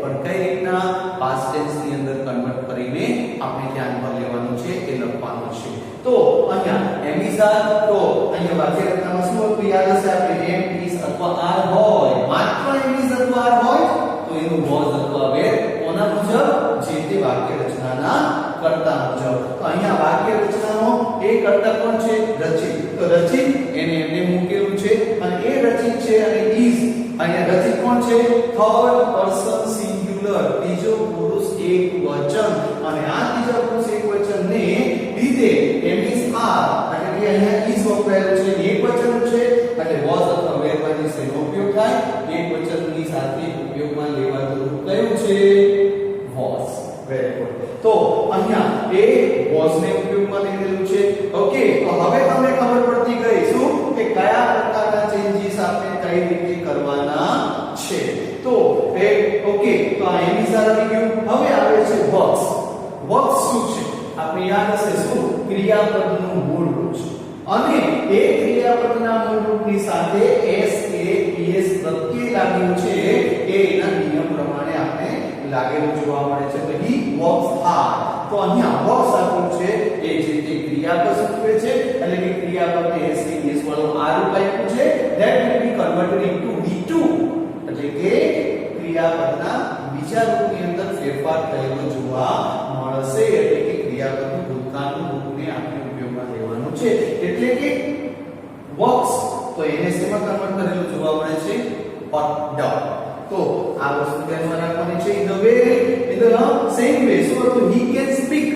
પણ કઈ રીતના? પાસ્ટ ટેન્સ ની અંદર કન્વર્ટ કરીને આપણે ધ્યાનમાં લેવાનું છે, એ લખવાનું છે. તો અહીંયા એમ ઇઝ આર, તો અહીંયા વાક્ય રચનામાં શું હતું યાદ હશે? આપણે એમ ઇઝ અથવા આર હોય, માત્ર એમ ઇઝ અથવા આર હોય તો એનું વોઝ અથવા વેર કોના મુજબ? જે તે વાક્ય રચનાના કર્તા મુજબ. તો અહીંયા વાક્ય રચનાનો એ કર્તા કોણ છે? રચિત. તો રચિત એને એમને મૂકેલું છે અને એ રચિત છે અને ઇઝ. અહીંયા રચિત કોણ છે? થર્ડ પર્સન સિંગ્યુલર, ત્રીજો પુરુષ એકવચન. અને આ ત્રીજા પુરુષ એકવચનને લીધે એમ ઇઝ આર એટલે કે અહીંયા ઇઝ વપરાયેલું છે, એકવચન છે એટલે વોઝ અથવા વેર માંથી શેનો ઉપયોગ થાય? એકવચનની સાથે ઉપયોગમાં લેવાતું રૂપ કયું છે? વોઝ. Very good. તો અહીંયા એ વોઝ ને ઉપયોગમાં લીધેલું છે. ઓકે, તો હવે તમને ખબર પડતી ગઈ શું કે કયા પ્રકારના ચેન્જીસ આપણે કઈ રીતે કરવાના છે. તો ઓકે, તો આ એમ ઇઝ આર આવી ગયું. હવે આવે છે વર્ક્સ. વર્ક્સ શું છે? આપણે યાદ હશે શું? ક્રિયાપદનું મૂળ રૂપ છે. અને એ ક્રિયાપદના મૂળ રૂપની સાથે એસ કે પીએસ પ્રત્યય લાગ્યું છે એ એના નિયમ પ્રમાણે આપણે લાગેલું જોવા મળે છે. તો હી વર્ક્સ હાર્ડ. તો અહીંયા વર્ક્સ આપ્યું છે એ જે તે ક્રિયાપદ સૂચવે છે એટલે કે ક્રિયાપદને એસ કે પીએસ વાળો આ રૂપ આપ્યું છે. That will be converted into V2 એટલે કે ક્રિયાપદના બીજા રૂપની અંદર ફેરફાર થયેલો જોવા મળશે. એટલે કે ક્રિયાપદનું ભૂતકાળનું રૂપને આપણે ઉપયોગમાં લેવાનું છે. એટલે કે વર્ક્સ તો એને શેમાં કન્વર્ટ કરેલું જોવા મળે છે? ડ. તો આ વસ્તુ ધ્યાનમાં રાખવાની છે. ઇન ધ સેમ વે શું હતું? he can speak.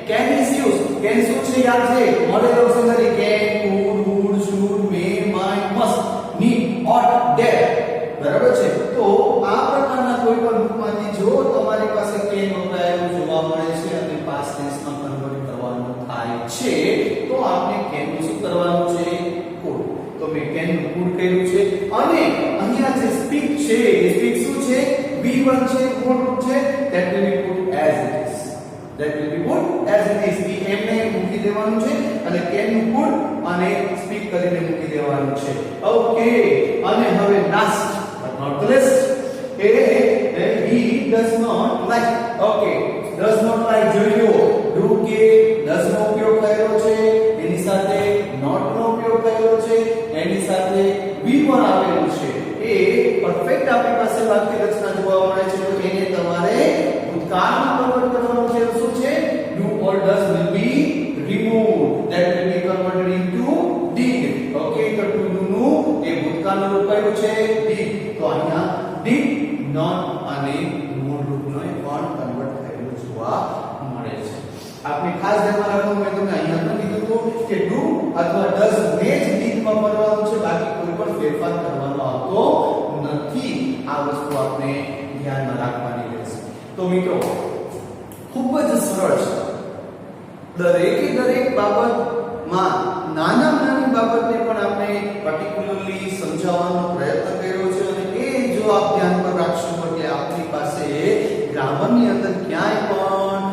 can is used. can શું છે? યાદ છે? Model auxiliary can, could, would, should, may, might, must, need, ought, dare. બરાબર છે. તો આ પ્રકારના કોઈ પણ રૂપમાંથી જો તમારી પાસે can વપરાયેલું જોવા મળે છે અને પાસ્ટ ટેન્સમાં કન્વર્ટ કરવાનું થાય છે તો આપણે can નું શું કરવાનું છે? could. તો મેં can નું could કર્યું છે. અને અહીંયા જે speak છે એ speak શું છે? V1 છે, could છે, that will be put as it is. that will be put as it is. V એમને મૂકી દેવાનું છે અને can નું could અને speak કરીને મૂકી દેવાનું છે. ઓકે, અને હવે last but not the least, he does not like. Okay, does not like જોઈ લો do કે does નો ઉપયોગ થયેલો છે એની સાથે not નો ઉપયોગ થયેલો છે એની સાથે be પણ આવેલું છે એ પરફેક્ટ આપણી પાસે વાક્ય રચના જોવા મળે છે તો એને તમારે ભૂતકાળમાં કન્વર્ટ કરવાનું છે શું છે do or does will be removed that will be converted into did okay તો to do નું એ ભૂતકાળનું રૂપ કયું છે did તો અહીંયા did not અને મૂળ રૂપનો પણ કન્વર્ટ થયેલું જોવા મળે છે આપણે ખાસ ધ્યાનમાં રાખવાનું મેં તમને અહીંયા પણ કીધું હતું કે do અથવા does ને જ did માં બદલવાનું છે બાકી કોઈ પણ ફેરફાર કરવાનો આવતો નથી આ વસ્તુ આપણે ધ્યાનમાં રાખવાની રહેશે તો મિત્રો ખૂબ જ સરળ છે દરેક બાબતમાં નાની બાબતને પણ આપણે પર્ટિક્યુલરલી સમજાવવાનો પ્રયત્ન કર્યો છે અને એ જો આપ ધ્યાન પર રાખશો એટલે આપની પાસે ગ્રામરની અંદર ક્યાંય પણ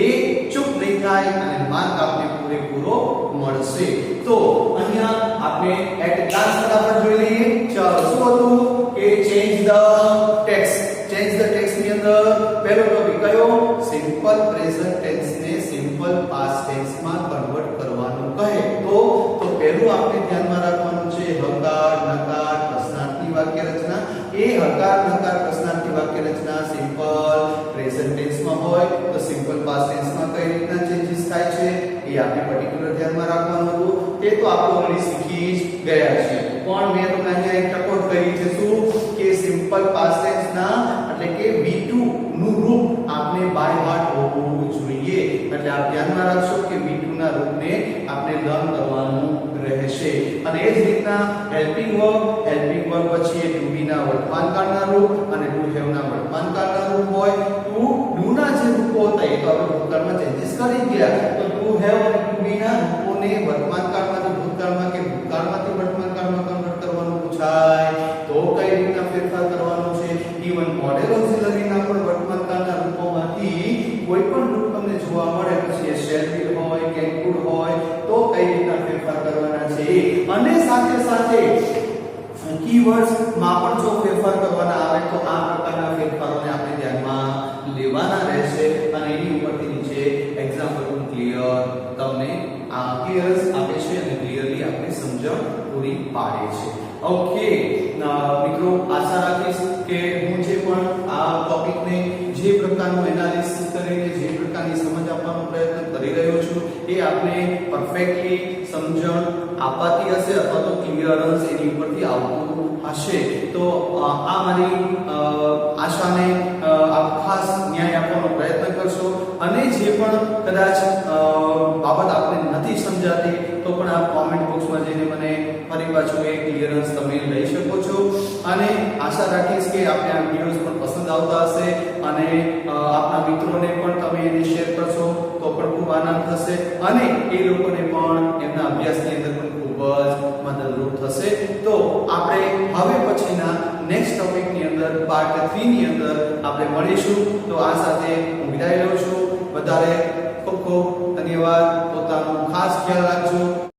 એક ચૂક નહીં થાય અને માર્ક આપને પૂરેપૂરો મળશે તો અહીંયા આપણે એટ ગ્લાન્સ ફટાફટ જોઈ લઈએ ચાલો શું હતું કે ચેન્જ ધ ટેક્સ્ટ ની અંદર પહેલો ટોપિક કયો સિમ્પલ પ્રેઝન્ટ ટેન્સ ને સિમ્પલ પાસ્ટ ટેન્સ માં કન્વર્ટ કરવાનું કહે તો પહેલું આપણે ધ્યાનમાં રાખવાનું છે હકાર નકાર પ્રશ્નાર્થની વાક્ય રચના એ હકાર નકાર પ્રશ્નાર્થની વાક્ય રચના સિમ્પલ પ્રેઝન્ટ ટેન્સ માં હોય તો સિમ્પલ પાસ્ટ ટેન્સ માં કઈ રીતના ચેન્જીસ થાય છે એ આપણે પર્ટિક્યુલર ધ્યાનમાં રાખવાનું હતું તે તો આપણે ઓલરેડી શીખી જ ગયા છે પણ મેં તમને અહીંયા એક ટકોર કરી છે શું કે સિમ્પલ પાસ્ટ ટેન્સ ના એટલે કે V2 નું રૂપ આપણે બાય હાર્ટ હોવું જોઈએ એટલે આપ ધ્યાનમાં રાખશો કે V2 ના રૂપને આપણે લર્ન કરવાનું રહેશે અને એ જ રીતના હેલ્પિંગ વર્બ પછી એ to be ના વર્તમાનકાળના રૂપ અને to have ના વર્તમાનકાળના રૂપ હોય to do ના જે રૂપો હતા એ તો આપણે ભૂતકાળમાં ચેન્જીસ કરી ગયા તો to have અને to be ના રૂપોને વર્તમાનકાળમાંથી ભૂતકાળમાં કે ભૂતકાળમાંથી વર્તમાનકાળમાં કન્વર્ટ કરવાનું પૂછાય તો કઈ રીતના ફેરફાર કરવાનો છે ઇવન મોડેલ ઓક્સિલરી ના પણ વર્તમાનકાળના રૂપોમાંથી કોઈ પણ રૂપ તમને જોવા મળે પછી એ શેલ બી હોય કે કુડ હોય તો કઈ રીતના ફેરફાર કરવાના છે અને સાથે સાથે કીવર્ડ્સ માં પણ જો ફેરફાર કરવાના આવે તો આ પ્રકારના ફેરફારોને આપણે ધ્યાનમાં લેવાના રહેશે અને એની ઉપરથી નીચે એક્ઝામ્પલ ક્લિયર તમને આ ક્લિયરન્સ આપે છે અને ક્લિયરલી આપણે સમજણ પૂરી પાડે છે ઓકે મિત્રો આશા રાખીશ કે હું જે પણ આ ટોપિકને જે પ્રકારનું એનાલિસિસ કરીને જે પ્રકારની સમજ આપવાનો પ્રયત્ન કરી રહ્યો છું એ આપને પરફેક્ટલી સમજણ આપાતી હશે અથવા તો ક્લિયરન્સ એની ઉપરથી આવતું હશે તો આ મારી આશાને આપ ખાસ ન્યાય આપવાનો પ્રયત્ન કરશો અને જે પણ કદાચ બાબત આપને નથી સમજાતી તો પણ આપ કોમેન્ટ બોક્સમાં જઈને મને ફરી પાછું એ ક્લિયરન્સ તમે લઈ શકો છો અને આશા રાખીશ કે આપને આ વિડિયોઝ પણ પસંદ આવતા હશે અને આપના મિત્રોને પણ તમે એને શેર કરશો તો પણ ખૂબ આનંદ થશે અને એ લોકોને પણ એમના અભ્યાસની અંદર પણ ખૂબ જ મદદરૂપ થશે તો આપણે હવે પછીના નેક્સ્ટ ટોપિકની અંદર પાર્ટ 3 ની અંદર આપણે મળીશું તો આ સાથે હું વિદાય લઉં છું વધારે ખૂબ ખૂબ ધન્યવાદ પોતાનું ખાસ ખ્યાલ રાખજો